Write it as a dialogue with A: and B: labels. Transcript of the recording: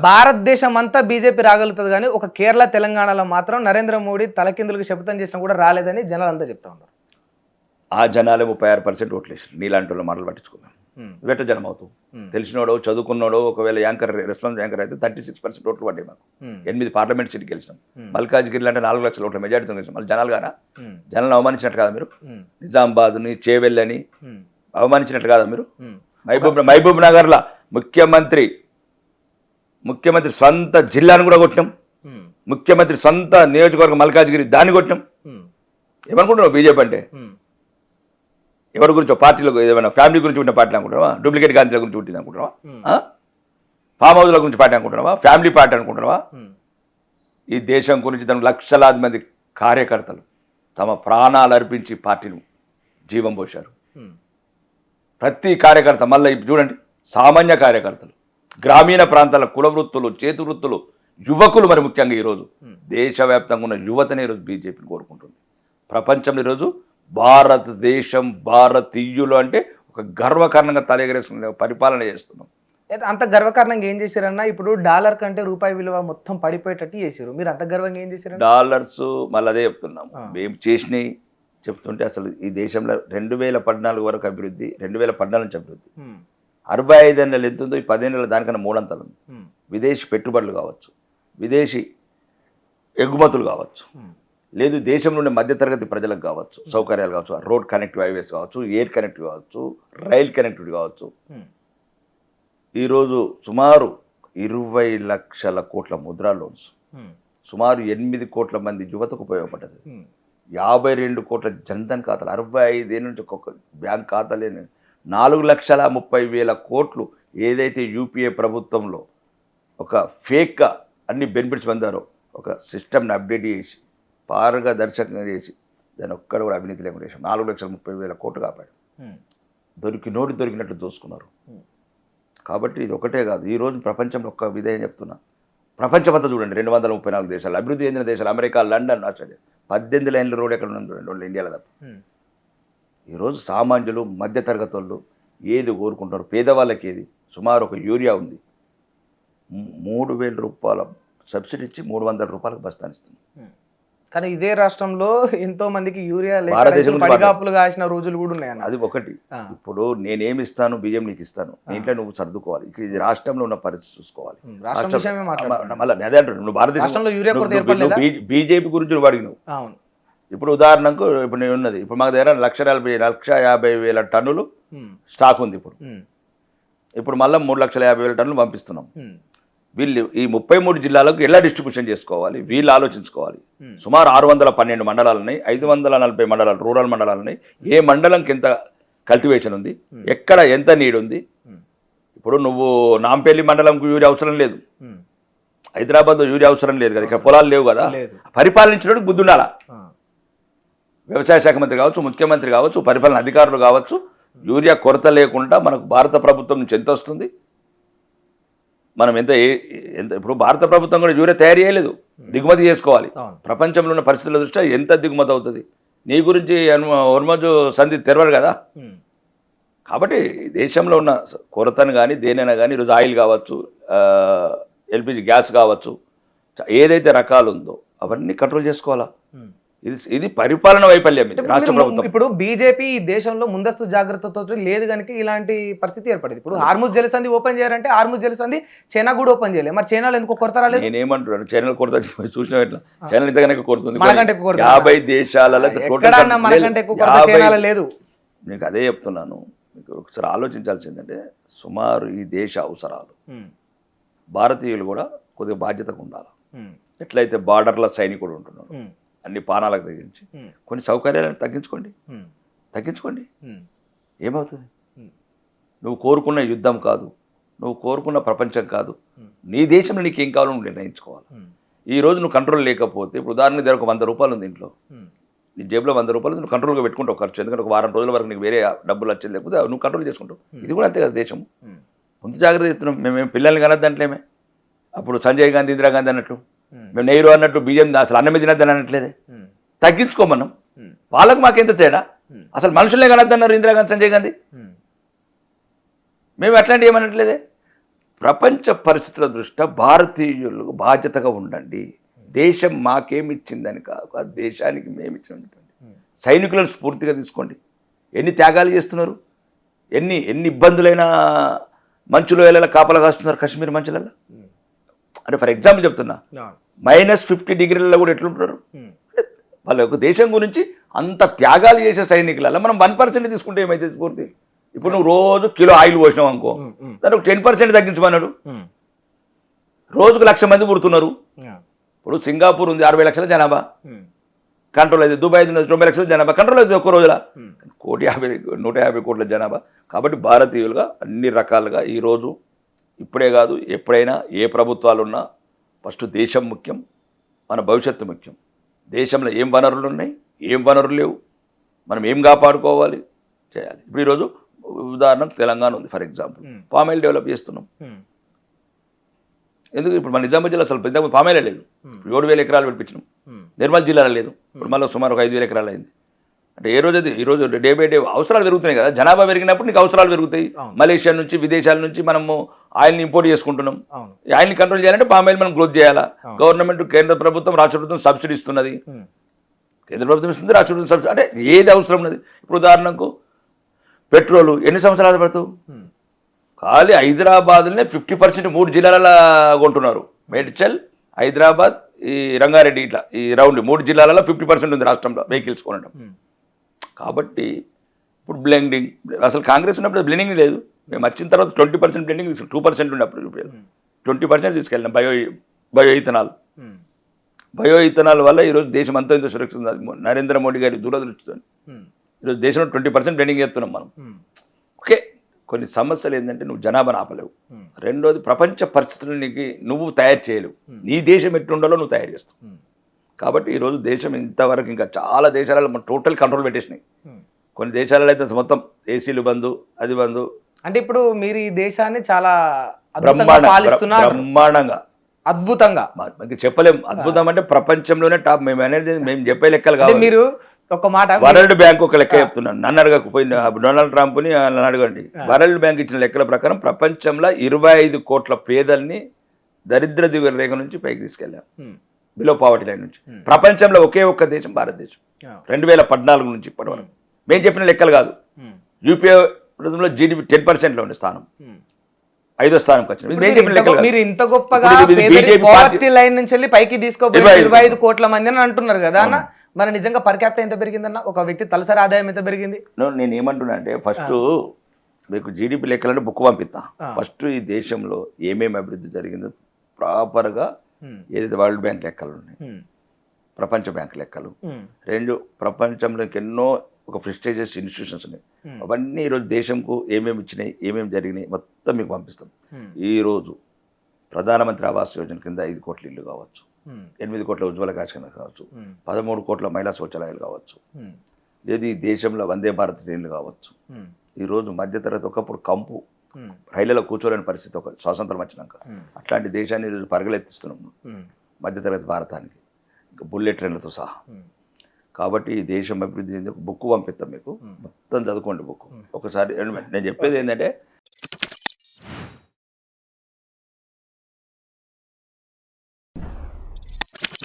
A: భారతదేశం అంతా బీజేపీ రాగలుగుతుంది కానీ ఒక కేరళ తెలంగాణలో మాత్రం నరేంద్ర మోడీ తలకిందులకు శపథం చేసినా కూడా రాలేదని జనాలు అంతా చెప్తా ఉన్నారు.
B: ఆ జనాలే 36% ఓట్లు వేసారు. నీలాంటి వాళ్ళ మాటలు పట్టించుకున్నాం. వెట్ట జనం అవుతాం. తెలిసినోడో చదువుకున్నాడో ఒకవేళ యాంకర్ రెస్పాన్స్ యాంకర్ అయితే 36% ఓట్లు పడ్డాయి మాకు. 8 పార్లమెంట్ సీట్లు గెలిచినాం. మల్కాజ్గిరిలో అంటే 4 లక్షల ఓట్ల మెజార్టీతో గెలిచినాం. మళ్ళీ జనాలు గారా? జనాలను అవమానించినట్టు కదా మీరు? నిజామాబాద్ని చేవెళ్ళని అవమానించినట్టు కాదా మీరు? మహబూబ్ నగర్లో ముఖ్యమంత్రి సొంత జిల్లాను కూడా కొట్టినాం. ముఖ్యమంత్రి సొంత నియోజకవర్గం మల్కాజ్గిరి దాన్ని కొట్టినాం. ఏమనుకుంటున్నావు బీజేపీ అంటే? ఎవరి గురించో పార్టీలో ఏమైనా ఫ్యామిలీ గురించి ఉన్న పార్టీ అనుకుంటున్నావా? డూప్లికేట్ గాంధీల గురించి ఉంటుంది అనుకుంటున్నావా? ఫామ్ హౌస్ల గురించి పార్టీ అనుకుంటున్నావా? ఫ్యామిలీ పార్టీ అనుకుంటున్నావా? ఈ దేశం గురించి తన లక్షలాది మంది కార్యకర్తలు తమ ప్రాణాలు అర్పించి పార్టీని జీవం పోశారు. ప్రతి కార్యకర్త మళ్ళీ చూడండి, సామాన్య కార్యకర్తలు, గ్రామీణ ప్రాంతాల కుల వృత్తులు, చేతి వృత్తులు, యువకులు, మరి ముఖ్యంగా ఈరోజు దేశవ్యాప్తంగా ఉన్న యువతనే ఈరోజు బీజేపీని కోరుకుంటుంది. ప్రపంచంలో ఈరోజు భారతదేశం, భారతీయులు అంటే ఒక గర్వకారణంగా తలెగరేసుకునే పరిపాలన చేస్తున్నాం.
A: అంత గర్వకారణంగా ఏం చేశారన్నా? ఇప్పుడు డాలర్ కంటే రూపాయి విలువ మొత్తం పడిపోయేటట్టు చేశారు. మీరు అంత గర్వంగా ఏం చేశారు?
B: డాలర్స్ మళ్ళీ అదే చెప్తున్నాం. మేము చేసినాయి చెప్తుంటే అసలు ఈ దేశంలో 2014 వరకు అభివృద్ధి, 2014 నుంచి అభివృద్ధి 65 ఏళ్ళ ఎంత ఉందో ఈ 10 ఏళ్ళ దానికన్నా 3 అంతలు ఉంది. విదేశీ పెట్టుబడులు కావచ్చు, విదేశీ ఎగుమతులు కావచ్చు, లేదు దేశంలో ఉండే మధ్యతరగతి ప్రజలకు కావచ్చు, సౌకర్యాలు కావచ్చు, రోడ్ కనెక్టివ్ హైవేస్ కావచ్చు, ఎయిర్ కనెక్టివ్ కావచ్చు, రైల్ కనెక్టివిటీ కావచ్చు. ఈరోజు సుమారు 20 లక్షల కోట్ల ముద్రా లోన్స్, సుమారు 8 కోట్ల మంది యువతకు ఉపయోగపడ్డది. 52 కోట్ల జన్ధన్ ఖాతాలు, 65 ఏళ్ళ నుంచి ఒక్కొక్క బ్యాంక్ ఖాతా లేని 4,30,000 కోట్లు ఏదైతే యూపీఏ ప్రభుత్వంలో ఒక ఫేక్గా అన్ని బెనిఫిట్స్ పొందారో ఒక సిస్టమ్ని అప్డేట్ చేసి పారదర్శకంగా చేసి దాన్ని ఒక్కడ కూడా అవినీతి లేకుండా చేశారు. 4,30,000 కోట్లు కాపాడు. దొరికినట్టు దోసుకున్నారు. కాబట్టి ఇది ఒకటే కాదు. ఈరోజు ప్రపంచంలో ఒక్క విధంగా చెప్తున్నా, ప్రపంచమంతా చూడండి, 234 దేశాలు, అభివృద్ధి చెందిన దేశాలు, అమెరికా, లండన్, ఆస్ట్రేలియా, 18 లైన్ల రోడ్ ఎక్కడ ఉందని చూడండి, వాళ్ళు ఇండియాలో తప్ప. ఈరోజు సామాన్యులు, మధ్యతరగతి వాళ్ళు ఏది కోరుకుంటారు? పేదవాళ్ళకి ఏది? సుమారు ఒక యూరియా ఉంది, 3,000 రూపాయల సబ్సిడీ ఇచ్చి 300 రూపాయలకు బస్తానిస్తుంది.
A: కానీ ఇదే రాష్ట్రంలో ఎంతో మందికి యూరియా
B: భారతదేశం
A: పడిగాపులు కాసిన రోజులు కూడా ఉన్నాయి.
B: అది ఒకటి. ఇప్పుడు నేనేమి ఇస్తాను, బియ్యం నీకు ఇస్తాను, ఇంట్లో నువ్వు సర్దుకోవాలి. ఇక్కడ ఇది రాష్ట్రంలో ఉన్న పరిస్థితి చూసుకోవాలి. మళ్ళీ అదే అంటారు, నువ్వు భారతదేశంలో బీజేపీ గురించి నువ్వు అడిగినావు. ఇప్పుడు ఉదాహరణకు ఇప్పుడు నేను ఉన్నది, ఇప్పుడు మాకు దగ్గర 1,50,000 టన్నులు స్టాక్ ఉంది. ఇప్పుడు మళ్ళీ 3,50,000 టన్నులు పంపిస్తున్నాం. వీళ్ళు ఈ 33 జిల్లాలకు ఎలా డిస్ట్రిబ్యూషన్ చేసుకోవాలి వీళ్ళు ఆలోచించుకోవాలి. సుమారు 612 మండలాలున్నాయి, 540 మండలాలు రూరల్ మండలాలున్నాయి. ఏ మండలంకి ఎంత కల్టివేషన్ ఉంది, ఎక్కడ ఎంత నీడ్ ఉంది. ఇప్పుడు నువ్వు నాంపల్లి మండలంకు యూరియా అవసరం లేదు, హైదరాబాద్లో యూరియా అవసరం లేదు కదా, ఇక్కడ పొలాలు లేవు కదా. పరిపాలించడానికి బుద్ధి ఉండాలా. వ్యవసాయ శాఖ మంత్రి కావచ్చు, ముఖ్యమంత్రి కావచ్చు, పరిపాలన అధికారులు కావచ్చు, యూరియా కొరత లేకుండా మనకు భారత ప్రభుత్వం నుంచి ఎంత వస్తుంది, మనం ఎంత ఇప్పుడు భారత ప్రభుత్వం కూడా యూరియా తయారు చేయలేదు, దిగుమతి చేసుకోవాలి. ప్రపంచంలో ఉన్న పరిస్థితుల దృష్ట్యా ఎంత దిగుమతి అవుతుంది? నీ గురించి హోర్ముజ్ సంధి తెరవరు కదా. కాబట్టి దేశంలో ఉన్న కొరతను కానీ దేనైనా కానీ ఈరోజు ఆయిల్ కావచ్చు, ఎల్పిజి గ్యాస్ కావచ్చు, ఏదైతే రకాలు ఉందో అవన్నీ కంట్రోల్ చేసుకోవాలా. ఇది పరిపాలన వైఫల్యం రాష్ట్ర ప్రభుత్వం.
A: ఇప్పుడు బీజేపీ దేశంలో ముందస్తు జాగ్రత్తతో లేదు కనుక ఇలాంటి పరిస్థితి ఏర్పడింది. ఇప్పుడు హార్ముజ్ జలసంధి ఓపెన్ చేయాలంటే హార్ముజ్ జలసంధి చైనా కూడా ఓపెన్ చేయలేదు. మరి చైనాలో ఎందుకు కొరత రాలేదు?
B: నేనేమంటున్నాను, చైనా కొరత చూసిన ఎట్లా? చైనా ఇంతకన్నా కొడుతుంది. 50 దేశాలలో
A: లేదు.
B: మీకు అదే చెప్తున్నాను. మీకు ఒకసారి ఆలోచించాల్సిందంటే సుమారు ఈ దేశ అవసరాలు భారతీయులు కూడా కొద్దిగా బాధ్యతగా ఉండాలి. ఎట్లయితే బార్డర్ల సైనికుడు ఉంటున్నాడు, అన్ని పానాలకు తగ్గించి కొన్ని సౌకర్యాలను తగ్గించుకోండి. ఏమవుతుంది? నువ్వు కోరుకున్న యుద్ధం కాదు, నువ్వు కోరుకున్న ప్రపంచం కాదు, నీ దేశంలో నీకు ఏం కావాలో నువ్వు నిర్ణయించుకోవాలి. ఈరోజు నువ్వు కంట్రోల్ లేకపోతే, ఇప్పుడు ఉదాహరణకు దగ్గర ఒక 100 రూపాయలు ఉంది ఇంట్లో, నీ జేబులో 100 రూపాయలు నువ్వు కంట్రోల్గా పెట్టుకుంటావు ఖర్చు. ఎందుకంటే ఒక వారం రోజుల వరకు నీకు వేరే డబ్బులు వచ్చేది లేకపోతే నువ్వు కంట్రోల్ చేసుకుంటావు. ఇది కూడా అంతే కదా దేశం. ముందు జాగ్రత్త చెప్తున్నాం. మేము పిల్లల్ని కనద్దంటలేమే. అప్పుడు సంజయ్ గాంధీ, ఇందిరాగాంధీ అన్నట్టు, మేము నెహ్రూ అన్నట్టు బియ్యం అసలు అన్నమే తినద్దని అనట్లేదే. తగ్గించుకోమన్నాం. వాళ్ళకు మాకెంత తేడా? అసలు మనుషులే కనద్దన్నారు ఇందిరాగాంధీ, సంజయ్ గాంధీ. మేము అట్లాంటివి ఏమనట్లేదే. ప్రపంచ పరిస్థితుల దృష్ట్యా భారతీయులకు బాధ్యతగా ఉండండి. దేశం మాకేమిచ్చిందని కాక దేశానికి మేమిచ్చినటువంటి సైనికులను స్ఫూర్తిగా తీసుకోండి. ఎన్ని త్యాగాలు చేస్తున్నారు, ఎన్ని ఇబ్బందులైన మంచులో ఎలా కాపలా కాస్తున్నారు కాశ్మీర్ మంచులలో. అంటే ఫర్ ఎగ్జాంపుల్ చెప్తున్నా, -50 డిగ్రీలలో కూడా ఎట్లుంటున్నారు. అంటే వాళ్ళ యొక్క దేశం గురించి అంత త్యాగాలు చేసే సైనికులలో మనం 1% తీసుకుంటే ఏమైతే స్ఫూర్తి. ఇప్పుడు నువ్వు రోజు కిలో ఆయిల్ పోసినావు అనుకో, దానికి 10% తగ్గించమన్నాడు. రోజుకు 1,00,000 మంది పుడుతున్నారు. ఇప్పుడు సింగపూర్ ఉంది 60 లక్షల జనాభా కంట్రోల్ అయితే, దుబాయ్ ఉంది 90 లక్షల జనాభా కంట్రోల్ అవుతుంది ఒక్క రోజుల. 150 కోట్ల జనాభా. కాబట్టి భారతీయులుగా అన్ని రకాలుగా ఈరోజు ఇప్పుడే కాదు ఎప్పుడైనా ఏ ప్రభుత్వాలున్నా ఫస్ట్ దేశం ముఖ్యం, మన భవిష్యత్తు ముఖ్యం. దేశంలో ఏం వనరులు ఉన్నాయి, ఏం వనరులు లేవు, మనం ఏం కాపాడుకోవాలి చేయాలి. ఇప్పుడు ఈరోజు ఉదాహరణకు తెలంగాణ ఉంది ఫర్ ఎగ్జాంపుల్, పామాయిల్ డెవలప్ చేస్తున్నాం. ఎందుకు ఇప్పుడు మన నిజామాబాద్ జిల్లా అసలు పెద్ద పామాయిలే లేదు. 7,000 ఎకరాలు పెట్టించినాం. నిర్మల్ జిల్లాలో లేదు. ఇప్పుడు మళ్ళీ సుమారు 5,000 ఎకరాలు అయింది. అంటే ఏ రోజు ఈరోజు డే బై డే అవసరాలు పెరుగుతున్నాయి కదా. జనాభా పెరిగినప్పుడు నీకు అవసరాలు పెరుగుతాయి. మలేషియా నుంచి విదేశాల నుంచి మనము ఆయిల్ని ఇంపోర్ట్ చేసుకుంటున్నాం. ఆయిల్ని కంట్రోల్ చేయాలంటే పామాయిల్ మనం గ్రోత్ చేయాలా. గవర్నమెంట్ కేంద్ర ప్రభుత్వం రాష్ట్ర ప్రభుత్వం సబ్సిడీ ఇస్తున్నది. కేంద్ర ప్రభుత్వం ఇస్తుంది, రాష్ట్ర ప్రభుత్వం సబ్సిడీ. అంటే ఏది అవసరం ఉన్నది. ఇప్పుడు ఉదాహరణకు పెట్రోలు ఎన్ని సంవత్సరాలు పడుతుంది. ఖాళీ హైదరాబాద్లోనే 50% 3 జిల్లాలలో కొంటున్నారు. మేడ్చల్, హైదరాబాద్, ఈ రంగారెడ్డి, ఇట్లా ఈ రౌండ్ 3 జిల్లాలలో 50% ఉంది రాష్ట్రంలో వెహికల్స్ కొనడం. కాబట్టి ఇప్పుడు బ్లెండింగ్, అసలు కాంగ్రెస్ ఉన్నప్పుడు బ్లెండింగ్ లేదు. మేము వచ్చిన తర్వాత 20% బ్లెండింగ్ తీసుకు 2% ఉన్నప్పుడు 20% తీసుకెళ్ళినాం. బయో ఇథనాల్ వల్ల ఈరోజు దేశం అంతా ఎంతో సురక్షిత. నరేంద్ర మోడీ గారి దూరదృష్టితో ఈరోజు దేశంలో 20% బ్లెండింగ్ చేస్తున్నాం మనం. ఓకే, కొన్ని సమస్యలు ఏంటంటే నువ్వు జనాభాను ఆపలేవు. రెండోది ప్రపంచ పరిస్థితులకి నువ్వు తయారు చేయలేవు. నీ దేశం ఎట్లుండాలో నువ్వు తయారు చేస్తావు. కాబట్టి ఈరోజు దేశం ఇంతవరకు ఇంకా చాలా దేశాలలో టోటల్ కంట్రోల్ పెట్టేసినాయి. కొన్ని దేశాలలో అయితే మొత్తం ఏసీలు బంధు, అది బంధు.
A: అంటే ఇప్పుడు మీరు ఈ దేశాన్ని చాలా
B: బ్రహ్మాండంగా
A: అద్భుతంగా
B: మనకి చెప్పలేం. అద్భుతం అంటే ప్రపంచంలోనే టాప్. మేము అనేది మేము చెప్పే లెక్కలు కాదు.
A: మీరు ఒక మాట
B: వరల్డ్ బ్యాంక్ ఒక లెక్క చెప్తున్నాను. నన్ను అడగకపోయింది, డొనాల్డ్ ట్రంప్ని నన్ను అడగండి. వరల్డ్ బ్యాంక్ ఇచ్చిన లెక్కల ప్రకారం ప్రపంచంలో 25 కోట్ల పేదల్ని దరిద్ర దిగువ రేఖ నుంచి పైకి తీసుకెళ్ళాం, బిలో పావర్టీ లైన్ నుంచి. ప్రపంచంలో ఒకే ఒక్క దేశం భారతదేశం. 2014 నుంచి ఇప్పటి వరకు మేము చెప్పిన లెక్కలు కాదు. యూపీఏ జీడీపీ 10%లో ఉండే స్థానం 5వ స్థానంకి వచ్చింది.
A: మీరు ఇంత గొప్పగా పావర్టీ లైన్ నుంచి వెళ్ళి పైకి తీసుకోబోయి 25 కోట్ల మంది అని అంటున్నారు కదా అన్న. మరి నిజంగా పర్ క్యాపిటల్ ఎంత పెరిగిందన్న? ఒక వ్యక్తి తలసరి ఆదాయం ఎంత పెరిగింది?
B: నేను ఏమంటున్నా అంటే ఫస్ట్ మీకు జీడిపి లెక్కలంటే బుక్ పంపిస్తా. ఫస్ట్ ఈ దేశంలో ఏమేమి అభివృద్ధి జరిగిందో ప్రాపర్గా ఏదైతే వరల్డ్ బ్యాంక్ లెక్కలు ఉన్నాయి, ప్రపంచ బ్యాంక్ లెక్కలు, రెండు ప్రపంచంలోకి ఎన్నో ఒక ప్రెస్టీజియస్ ఇన్స్టిట్యూషన్స్ ఉన్నాయి. అవన్నీ ఈరోజు దేశంకు ఏమేమి ఇచ్చినాయి, ఏమేమి జరిగినాయి మొత్తం మీకు పంపిస్తాం. ఈరోజు ప్రధానమంత్రి ఆవాస్ యోజన కింద 5 కోట్ల ఇల్లు కావచ్చు, 8 కోట్ల ఉజ్వల కాశ్మీర్ కావచ్చు, 13 కోట్ల మహిళా శౌచాలయాలు కావచ్చు, లేదు ఈ దేశంలో వందే భారత్ ట్రైన్లు కావచ్చు. ఈరోజు మధ్యతరగతి ఒకప్పుడు కంపు రైళ్లలో కూర్చోలేని పరిస్థితి ఒక స్వాతంత్రం వచ్చినాక, అట్లాంటి దేశాన్ని ఈరోజు పరగలెత్తిస్తున్నాం మధ్యతరగతి భారతానికి, ఇంకా బుల్లెట్ ట్రైన్లతో సహా. కాబట్టి ఈ దేశం అభివృద్ధి బుక్ పంపిస్తాం మీకు, మొత్తం చదువుకోండి బుక్ ఒకసారి. నేను చెప్పేది ఏంటంటే